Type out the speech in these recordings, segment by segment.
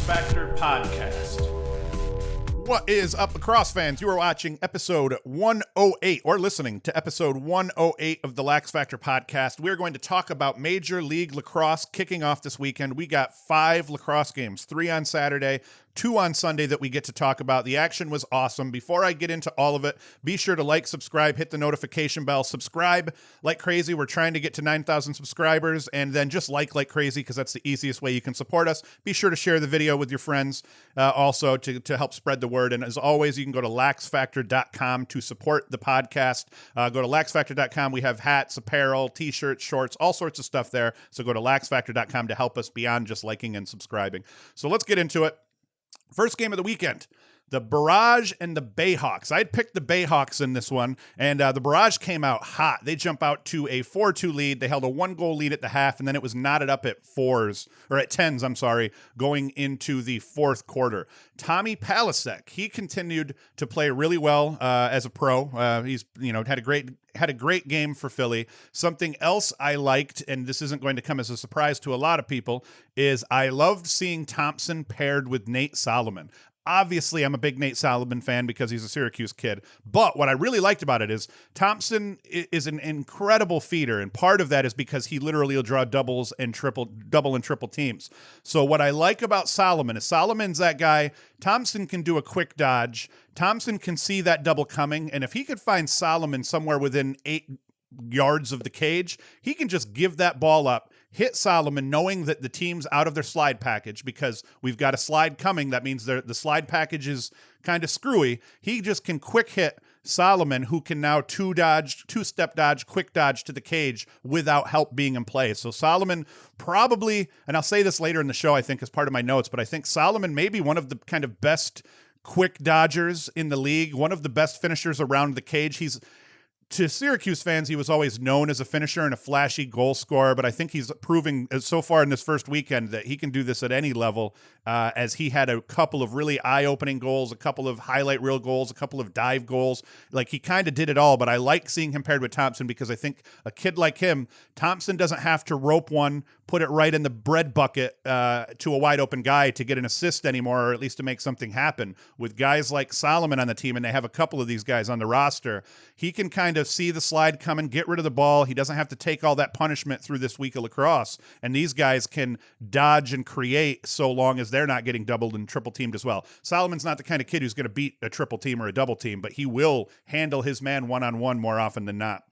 LaxFactor podcast. What is up, Lacrosse fans? You are watching episode 108 or listening to episode 108 of the LaxFactor podcast. We're going to talk about Major League Lacrosse kicking off this weekend. We got 5 lacrosse games, 3 on Saturday, 2 on Sunday that we get to talk about. The action was awesome. Before I get into all of it, be sure to like, subscribe, hit the notification bell, subscribe like crazy. We're trying to get to 9,000 subscribers, and then just like crazy because that's the easiest way you can support us. Be sure to share the video with your friends also to help spread the word. And as always, you can go to LaxFactor.com to support the podcast. Go to LaxFactor.com. We have hats, apparel, t-shirts, shorts, all sorts of stuff there. So go to LaxFactor.com to help us beyond just liking and subscribing. So let's get into it. First game of the weekend, the Barrage and the Bayhawks. I'd picked the Bayhawks in this one, and the Barrage came out hot. They jump out to a 4-2 lead. They held a 1-goal lead at the half, and then it was knotted up at 10s, going into the fourth quarter. Tommy Palasek, he continued to play really well as a pro. He's had a great game for Philly. Something else I liked, and this isn't going to come as a surprise to a lot of people, is I loved seeing Thompson paired with Nate Solomon. Obviously, I'm a big Nate Solomon fan because he's a Syracuse kid. But what I really liked about it is Thompson is an incredible feeder, and part of that is because he literally will draw double and triple teams. So what I like about Solomon is Solomon's that guy. Thompson can do a quick dodge. Thompson can see that double coming, and if he could find Solomon somewhere within 8 yards of the cage, he can just give that ball up, hit Solomon, knowing that the team's out of their slide package because we've got a slide coming. That means the slide package is kind of screwy. He just can quick hit Solomon, who can now two-step dodge, quick dodge to the cage without help being in play. So Solomon probably, and I'll say this later in the show, I think as part of my notes, but I think Solomon may be one of the kind of best quick dodgers in the league, one of the best finishers around the cage. To Syracuse fans, he was always known as a finisher and a flashy goal scorer, but I think he's proving so far in this first weekend that he can do this at any level, as he had a couple of really eye-opening goals, a couple of highlight reel goals, a couple of dive goals. Like, he kind of did it all, but I like seeing him paired with Thompson because I think a kid like him, Thompson doesn't have to rope one, put it right in the bread bucket to a wide-open guy to get an assist anymore, or at least to make something happen. With guys like Solomon on the team, and they have a couple of these guys on the roster, he can kind of see the slide coming, get rid of the ball. He doesn't have to take all that punishment through this week of lacrosse. And these guys can dodge and create so long as they're not getting doubled and triple teamed as well. Solomon's not the kind of kid who's going to beat a triple team or a double team, but he will handle his man one-on-one more often than not.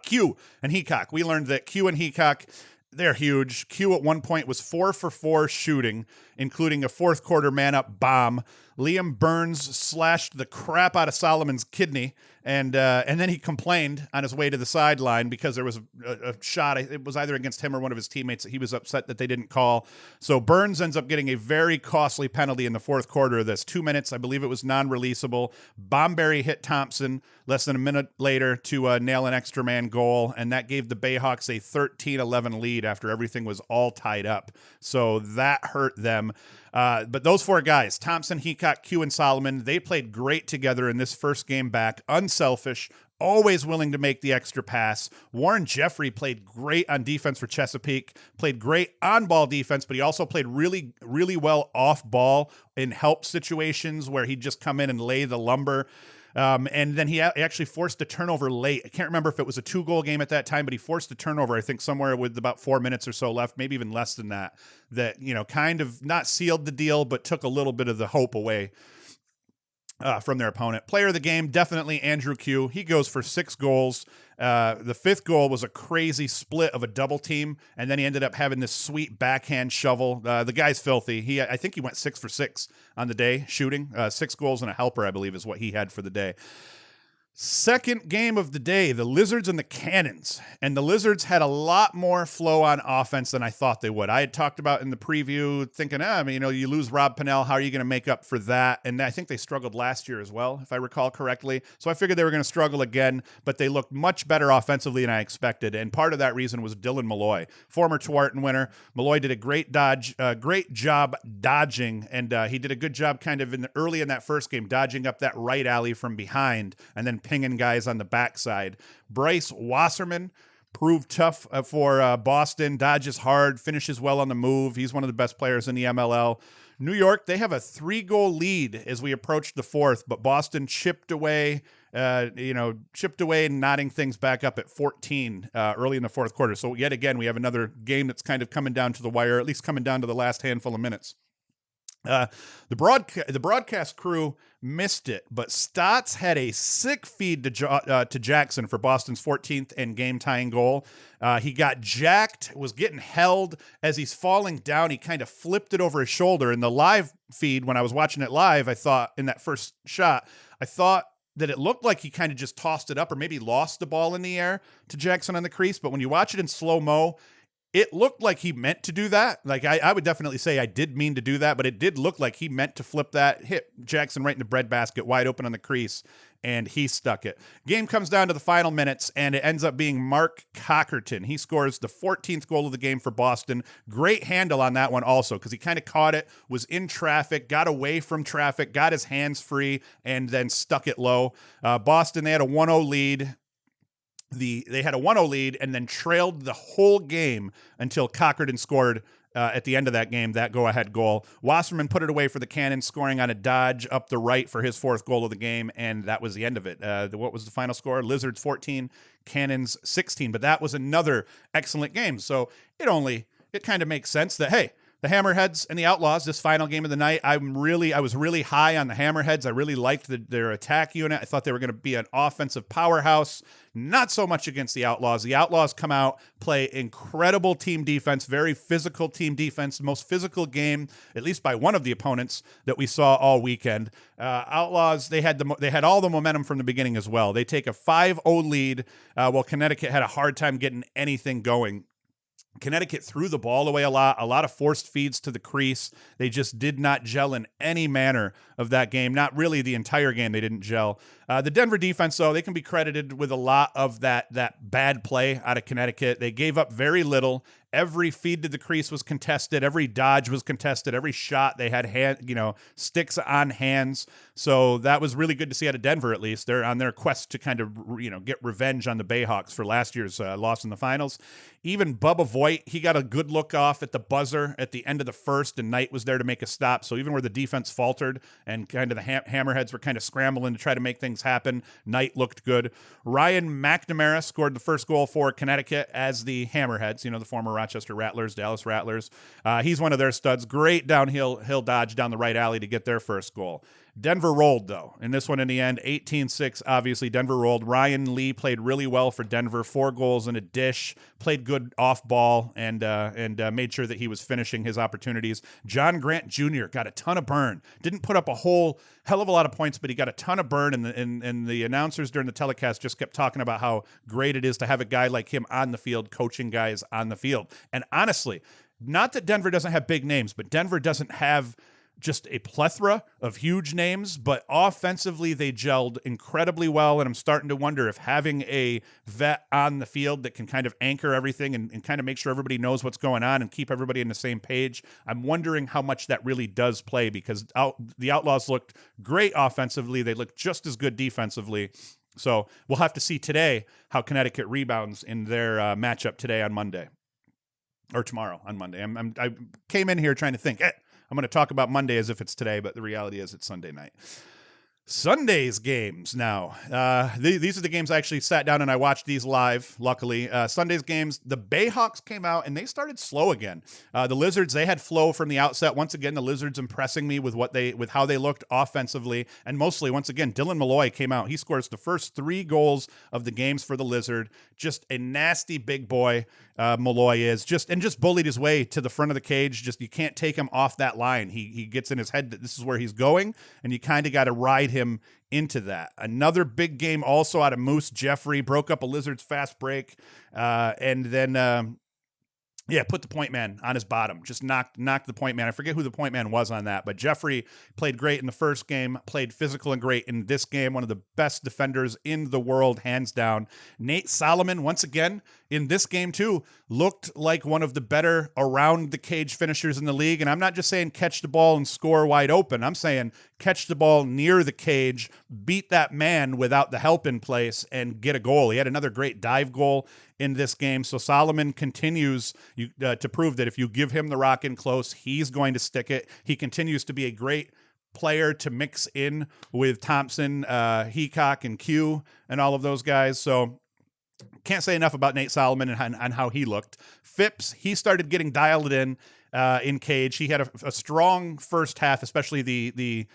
Q and Heacock. We learned that Q and Heacock, they're huge. Q at one point was 4 for 4 shooting, including a fourth quarter man-up bomb. Liam Burns slashed the crap out of Solomon's kidney, and then he complained on his way to the sideline because there was a shot. It was either against him or one of his teammates that he was upset that they didn't call. So Burns ends up getting a very costly penalty in the fourth quarter of this. 2 minutes, I believe it was non-releasable. Bomberry hit Thompson less than a minute later to nail an extra man goal, and that gave the Bayhawks a 13-11 lead after everything was all tied up. So that hurt them. But those 4 guys, Thompson, Heacock, Q, and Solomon, they played great together in this first game back. Unselfish, always willing to make the extra pass. Warren Jeffrey played great on defense for Chesapeake, played great on-ball defense, but he also played really, really well off-ball in help situations where he'd just come in and lay the lumber. And then he actually forced a turnover late. I can't remember if it was a 2-goal game at that time, but he forced a turnover, I think, somewhere with about 4 minutes or so left, maybe even less than that, kind of not sealed the deal, but took a little bit of the hope away from their opponent. Player of the game, definitely Andrew Q. He goes for 6 goals. The 5th goal was a crazy split of a double team, and then he ended up having this sweet backhand shovel. The guy's filthy. I think he went 6 for 6 on the day shooting. 6 goals and a helper, I believe, is what he had for the day. Second game of the day, the Lizards and the Cannons. And the Lizards had a lot more flow on offense than I thought they would. I had talked about in the preview thinking, you lose Rob Pannell. How are you going to make up for that? And I think they struggled last year as well, if I recall correctly. So I figured they were going to struggle again, but they looked much better offensively than I expected. And part of that reason was Dylan Malloy, former Tewaaraton winner. Malloy did a great job dodging, and he did a good job kind of early in that first game, dodging up that right alley from behind and then pinging guys on the backside. Bryce Wasserman proved tough for Boston, dodges hard, finishes well on the move. He's one of the best players in the MLL. New York, they have a 3-goal lead as we approach the fourth, but Boston chipped away, knotting things back up at 14 early in the fourth quarter. So yet again, we have another game that's kind of coming down to the wire, at least coming down to the last handful of minutes. The broadcast crew missed it, but Stotts had a sick feed to Jackson for Boston's 14th and game-tying goal. He got jacked, was getting held as he's falling down. He kind of flipped it over his shoulder. In the live feed, when I was watching it live, I thought in that first shot, I thought that it looked like he kind of just tossed it up or maybe lost the ball in the air to Jackson on the crease. But when you watch it in slow-mo, it looked like he meant to do that. Like, I would definitely say I did mean to do that, but it did look like he meant to flip that, hit Jackson right in the breadbasket, wide open on the crease, and he stuck it. Game comes down to the final minutes, and it ends up being Mark Cockerton. He scores the 14th goal of the game for Boston. Great handle on that one also, because he kind of caught it, was in traffic, got away from traffic, got his hands free, and then stuck it low. Boston, they had a 1-0 lead. They had a 1-0 lead and then trailed the whole game until Cockerton scored at the end of that game, that go-ahead goal. Wasserman put it away for the Cannons, scoring on a dodge up the right for his 4th goal of the game, and that was the end of it. What was the final score? Lizards 14, Cannons 16, but that was another excellent game. So it kind of makes sense that, hey, the Hammerheads and the Outlaws, this final game of the night, I was really high on the Hammerheads. I really liked their attack unit. I thought they were going to be an offensive powerhouse. Not so much against the Outlaws. The Outlaws come out, play incredible team defense, very physical team defense, the most physical game, at least by one of the opponents that we saw all weekend. Outlaws, they had all the momentum from the beginning as well. They take a 5-0 lead, while Connecticut had a hard time getting anything going. Connecticut threw the ball away a lot of forced feeds to the crease. They just did not gel in any manner of that game. Not really the entire game they didn't gel. The Denver defense, though, they can be credited with a lot of that bad play out of Connecticut. They gave up very little. Every feed to the crease was contested. Every dodge was contested. Every shot they had sticks on hands. So that was really good to see out of Denver. At least they're on their quest to kind of get revenge on the Bayhawks for last year's loss in the finals. Even Bubba Voigt, he got a good look off at the buzzer at the end of the first, and Knight was there to make a stop. So even where the defense faltered and kind of the Hammerheads were kind of scrambling to try to make things happen, Knight looked good. Ryan McNamara scored the first goal for Connecticut as the Hammerheads, the former Rochester Rattlers, Dallas Rattlers. He's one of their studs. Great downhill dodge down the right alley to get their first goal. Denver rolled, though, in this one in the end, 18-6, obviously. Denver rolled. Ryan Lee played really well for Denver, 4 goals and a dish, played good off ball, and made sure that he was finishing his opportunities. John Grant Jr. got a ton of burn. Didn't put up a whole hell of a lot of points, but he got a ton of burn, and the announcers during the telecast just kept talking about how great it is to have a guy like him on the field, coaching guys on the field. And honestly, not that Denver doesn't have big names, but Denver doesn't have just a plethora of huge names, but offensively they gelled incredibly well, and I'm starting to wonder if having a vet on the field that can kind of anchor everything and kind of make sure everybody knows what's going on and keep everybody on the same page, I'm wondering how much that really does play, because the Outlaws looked great offensively. They looked just as good defensively. So we'll have to see today how Connecticut rebounds in their matchup today on Monday, or tomorrow on Monday. I came in here trying to think, I'm going to talk about Monday as if it's today, but the reality is it's Sunday night. Sunday's games now. These are the games I actually sat down and I watched these live, luckily. Sunday's games, the Bayhawks came out and they started slow again. The Lizards, they had flow from the outset. Once again, the Lizards impressing me with how they looked offensively. And mostly, once again, Dylan Malloy came out. He scores the first 3 goals of the games for the Lizard. Just a nasty big boy, Malloy is. Just bullied his way to the front of the cage. You can't take him off that line. He gets in his head that this is where he's going, and you kind of got to ride him into that. Another big game also out of Moose. Jeffrey broke up a Lizards fast break, and then put the point man on his bottom. Just knocked the point man. I forget who the point man was on that, but Jeffrey played great in the first game, played physical and great in this game. One of the best defenders in the world, hands down. Nate Solomon, once again, in this game too, looked like one of the better around the cage finishers in the league. And I'm not just saying catch the ball and score wide open. I'm saying catch the ball near the cage, beat that man without the help in place, and get a goal. He had another great dive goal in this game. So Solomon continues to prove that if you give him the rock in close, he's going to stick it. He continues to be a great player to mix in with Thompson, Heacock, and Q, and all of those guys. So can't say enough about Nate Solomon and how he looked. Phipps, he started getting dialed in Cage. He had a strong first half, especially the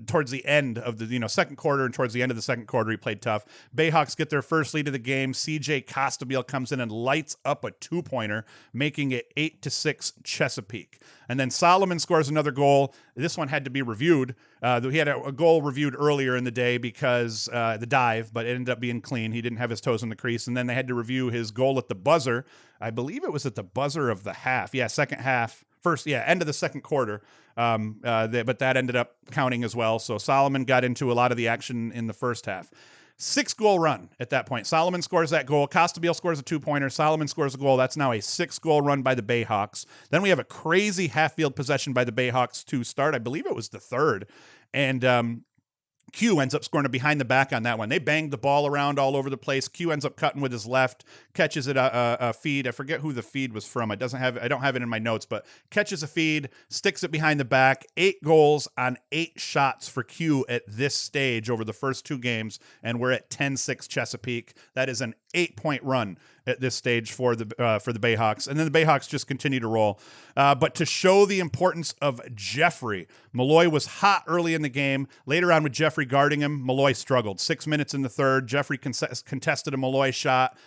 towards the end of the second quarter, and towards the end of the second quarter he played tough. Bayhawks get their first lead of the game. CJ Costabile comes in and lights up a 2-pointer, making it 8-6 Chesapeake. And then Solomon scores another goal. This one had to be reviewed. He had a goal reviewed earlier in the day because the dive, but it ended up being clean. He didn't have his toes in the crease. And then they had to review his goal at the buzzer. I believe it was at the buzzer of the half. Yeah, second half. End of the second quarter. But that ended up counting as well. So Solomon got into a lot of the action in the first half. 6-goal run at that point. Solomon scores that goal. Costabile scores a 2-pointer. Solomon scores a goal. That's now a 6-goal run by the Bayhawks. Then we have a crazy half-field possession by the Bayhawks to start. I believe it was the third. And Q ends up scoring a behind the back on that one. They banged the ball around all over the place. Q ends up cutting with his left, catches it a feed. I forget who the feed was from. I don't have it in my notes, but catches a feed, sticks it behind the back. 8 goals on 8 shots for Q at this stage over the first 2 games, and we're at 10-6 Chesapeake. That is an 8-point run at this stage for the Bayhawks. And then the Bayhawks just continue to roll. But to show the importance of Jeffrey, Malloy was hot early in the game. Later on with Jeffrey guarding him, Malloy struggled. 6 minutes in the third, Jeffrey contested a Malloy shot,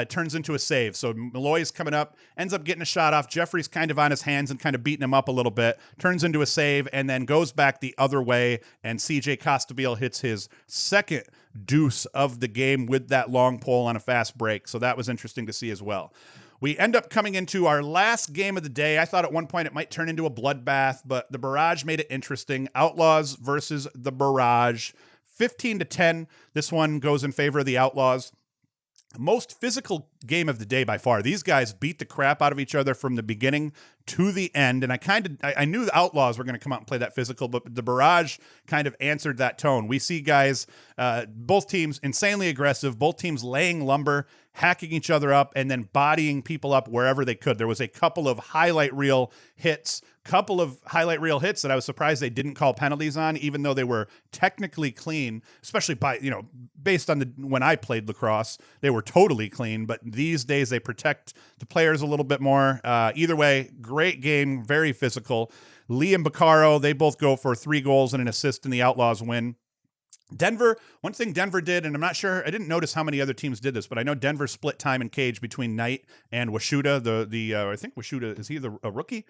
turns into a save. So Malloy's coming up, ends up getting a shot off. Jeffrey's kind of on his hands and kind of beating him up a little bit, turns into a save, and then goes back the other way, and CJ Costabile hits his second deuce of the game with that long pole on a fast break. So that was interesting to see as well. We end up coming into our last game of the day. I thought at one point it might turn into a bloodbath, but the Barrage made it interesting. Outlaws versus the Barrage. 15-10. This one goes in favor of the Outlaws. Most physical game of the day by far. These guys beat the crap out of each other from the beginning to the end, and I knew the Outlaws were going to come out and play that physical, but the Barrage kind of answered that tone. We see guys, both teams insanely aggressive, both teams laying lumber, hacking each other up, and then bodying people up wherever they could. There was a couple of highlight reel hits that I was surprised they didn't call penalties on, even though they were technically clean, especially based on when I played lacrosse, they were totally clean, but these days they protect the players a little bit more. Either way, great game, very physical. Lee and Baccaro, they both go for 3 goals and an assist in the Outlaws win. Denver, one thing Denver did, and I'm not sure, I didn't notice how many other teams did this, but I know Denver split time in Cage between Knight and Washuta. I think Washuta, is he a rookie?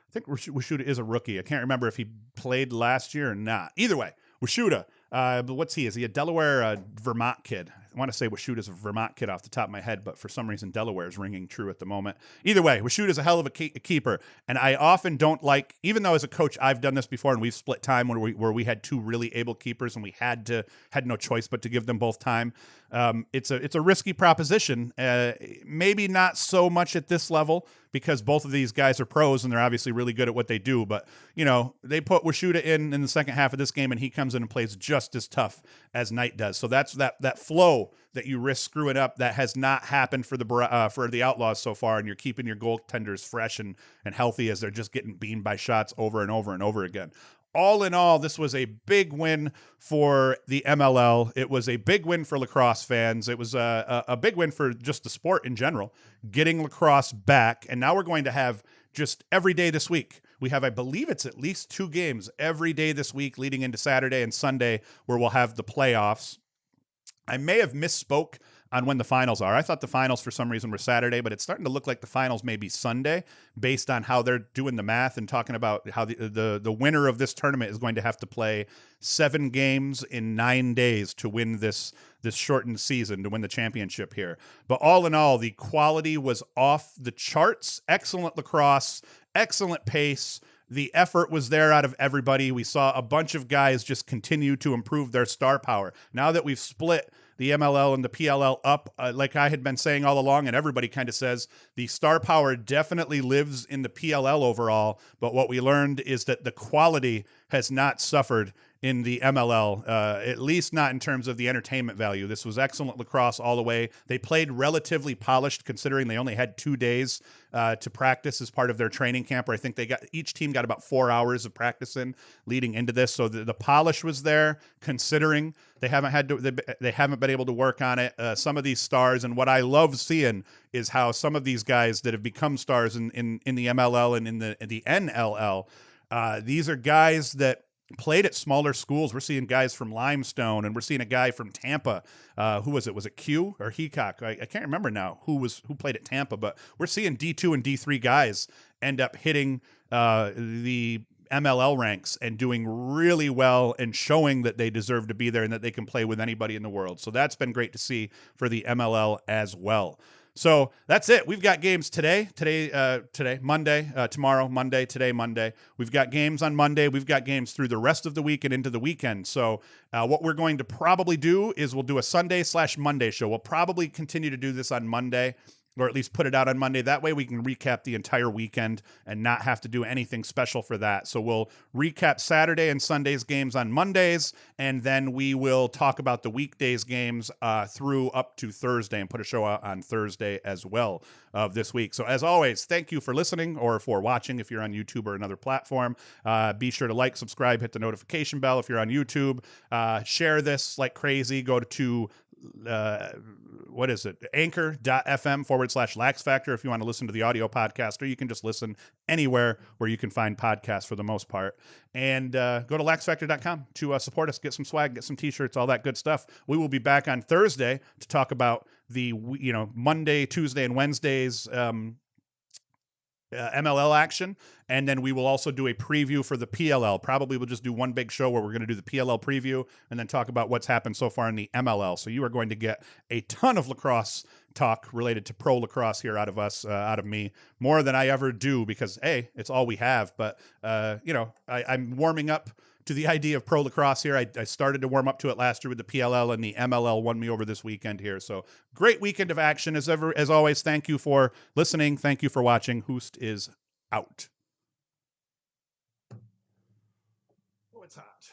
I think Washuta is a rookie. I can't remember if he played last year or not. Either way, Washuta, but what's he? Is he a Delaware, Vermont kid? I want to say Washuta's a Vermont kid off the top of my head, but for some reason Delaware is ringing true at the moment. Either way, Washuta's a hell of a keeper, and I often don't like, even though as a coach I've done this before and we've split time where we had 2 really able keepers and we had no choice but to give them both time. It's a risky proposition. Maybe not so much at this level because both of these guys are pros and they're obviously really good at what they do. But they put Washuta in the second half of this game and he comes in and plays just as tough as Knight does. So that's that flow that you risk screwing up that has not happened for the Outlaws so far, and you're keeping your goaltenders fresh and healthy as they're just getting beamed by shots over and over and over again. All in all, this was a big win for the MLL. It was a big win for lacrosse fans. It was a big win for just the sport in general, getting lacrosse back. And now we're going to have just every day this week. We have, I believe it's at least 2 games every day this week leading into Saturday and Sunday where we'll have the playoffs. I may have misspoke on when the finals are. I thought the finals for some reason were Saturday, but it's starting to look like the finals may be Sunday based on how they're doing the math and talking about how the winner of this tournament is going to have to play 7 games in 9 days to win this shortened season, to win the championship here. But all in all, the quality was off the charts. Excellent lacrosse, excellent pace. The effort was there out of everybody. We saw a bunch of guys just continue to improve their star power. Now that we've split the MLL and the PLL up, like I had been saying all along, and everybody kind of says, the star power definitely lives in the PLL overall, but what we learned is that the quality has not suffered in the MLL, at least not in terms of the entertainment value. This was excellent lacrosse all the way. They played relatively polished considering they only had 2 days to practice as part of their training camp, or I think each team got about 4 hours of practice in leading into this. So the polish was there considering they haven't been able to work on it. Some of these stars, and what I love seeing is how some of these guys that have become stars in the MLL and in the NLL, these are guys that played at smaller schools. We're seeing guys from Limestone, and we're seeing a guy from Tampa. Who was it? Was it Q or Heacock? I can't remember now who played at Tampa, but we're seeing D2 and D3 guys end up hitting the MLL ranks and doing really well and showing that they deserve to be there and that they can play with anybody in the world. So that's been great to see for the MLL as well. So that's it. We've got games today, Monday, tomorrow, Monday, today, Monday. We've got games on Monday. We've got games through the rest of the week and into the weekend. So what we're going to probably do is we'll do a Sunday/Monday show. We'll probably continue to do this on Monday, or at least put it out on Monday. That way we can recap the entire weekend and not have to do anything special for that. So we'll recap Saturday and Sunday's games on Mondays, and then we will talk about the weekdays games through up to Thursday and put a show out on Thursday as well of this week. So as always, thank you for listening or for watching if you're on YouTube or another platform. Be sure to like, subscribe, hit the notification bell if you're on YouTube. Share this like crazy. Go to what is it? Anchor.fm/LaxFactor if you want to listen to the audio podcast, or you can just listen anywhere where you can find podcasts for the most part. And go to LaxFactor.com to support us, get some swag, get some t-shirts, all that good stuff. We will be back on Thursday to talk about the Monday, Tuesday, and Wednesdays MLL action, and then we will also do a preview for the PLL. Probably we'll just do one big show where we're going to do the PLL preview and then talk about what's happened so far in the MLL. So you are going to get a ton of lacrosse talk related to pro lacrosse here out of us, out of me, more than I ever do because, A, it's all we have. But, I'm warming up to the idea of pro lacrosse here. I started to warm up to it last year with the PLL, and the MLL won me over this weekend here. So great weekend of action. As always, thank you for listening. Thank you for watching. Hoost is out. Oh, it's hot.